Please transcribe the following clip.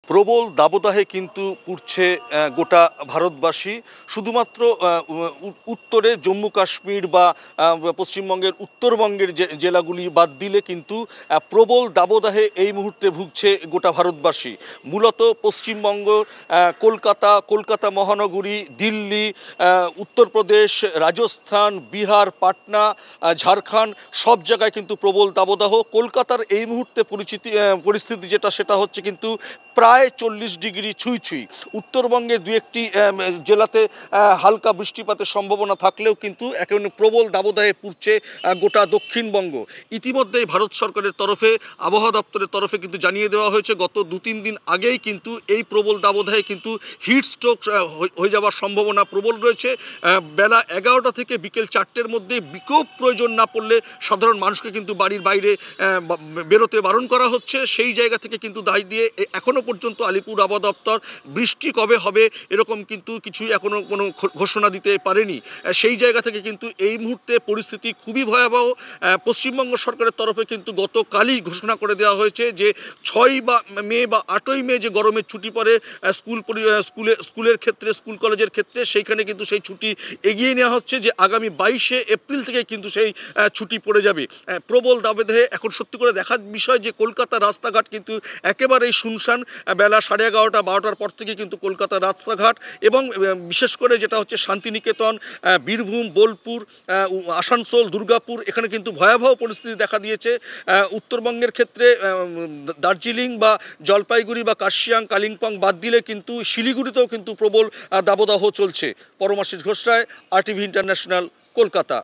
প্রবল দাবদাহে কিন্তু পুড়ছে গোটা ভারতবাসী। শুধুমাত্র উত্তরে জম্মু কাশ্মীর বা পশ্চিমবঙ্গের উত্তরবঙ্গের যে জেলাগুলি বাদ দিলে কিন্তু প্রবল দাবদাহে এই মুহূর্তে ভুগছে গোটা ভারতবাসী। মূলত পশ্চিমবঙ্গ, কলকাতা মহানগরী, দিল্লি, উত্তরপ্রদেশ, রাজস্থান, বিহার, পাটনা, ঝাড়খণ্ড সব জায়গায় কিন্তু প্রবল দাবদাহ। কলকাতার এই মুহূর্তে পরিস্থিতি সেটা হচ্ছে কিন্তু প্রায় 40 ডিগ্রি ছুঁই। উত্তরবঙ্গে দু একটি জেলাতে হালকা বৃষ্টিপাতের সম্ভাবনা থাকলেও কিন্তু একেবারে প্রবল দাবদাহে পুড়ছে গোটা দক্ষিণবঙ্গ। ইতিমধ্যেই ভারত সরকারের তরফে, আবহাওয়া দপ্তরের তরফে কিন্তু জানিয়ে দেওয়া হয়েছে গত 2-3 দিন আগেই কিন্তু এই প্রবল দাবদাহে কিন্তু হিট স্ট্রোক হয়ে যাওয়ার সম্ভাবনা প্রবল রয়েছে। বেলা 11টা থেকে বিকেল 4টের মধ্যে বিকোপ প্রয়োজন না পড়লে সাধারণ মানুষকে কিন্তু বাড়ির বাইরে বেরোতে বারণ করা হচ্ছে। সেই জায়গা থেকে কিন্তু দায় দিয়ে এখনও পর্যন্ত আলিপুর আবহাওয়া দপ্তর বৃষ্টি কবে হবে এরকম কিন্তু কিছুই এখনও কোনো ঘোষণা দিতে পারেনি। সেই জায়গা থেকে কিন্তু এই মুহূর্তে পরিস্থিতি খুবই ভয়াবহ। পশ্চিমবঙ্গ সরকারের তরফে কিন্তু গতকালই ঘোষণা করে দেওয়া হয়েছে যে 6 মে বা 8ই মে যে গরমের ছুটি পড়ে স্কুলের ক্ষেত্রে, স্কুল কলেজের ক্ষেত্রে, সেইখানে কিন্তু সেই ছুটি এগিয়ে নেওয়া হচ্ছে যে আগামী 22শে এপ্রিল থেকে কিন্তু সেই ছুটি পড়ে যাবে। প্রবল দাবদাহে এখন সত্যি করে দেখার বিষয় যে কলকাতার রাস্তাঘাট কিন্তু একেবারেই শুনশান। বেলা 11:30 12টার পর থেকে কিন্তু কলকাতার রাস্তাঘাট এবং বিশেষ করে যেটা হচ্ছে শান্তিনিকেতন, বীরভূম, বোলপুর, আসানসোল, দুর্গাপুর, এখানে কিন্তু ভয়াবহ পরিস্থিতি দেখা দিয়েছে। উত্তরবঙ্গের ক্ষেত্রে দার্জিলিং বা জলপাইগুড়ি বা কার্শিয়াং, কালিম্পং বাদ দিলে কিন্তু শিলিগুড়িতেও কিন্তু প্রবল দাবদাহ চলছে। পরমাশিস ঘোষ রায়, RTV ইন্টারন্যাশনাল, কলকাতা।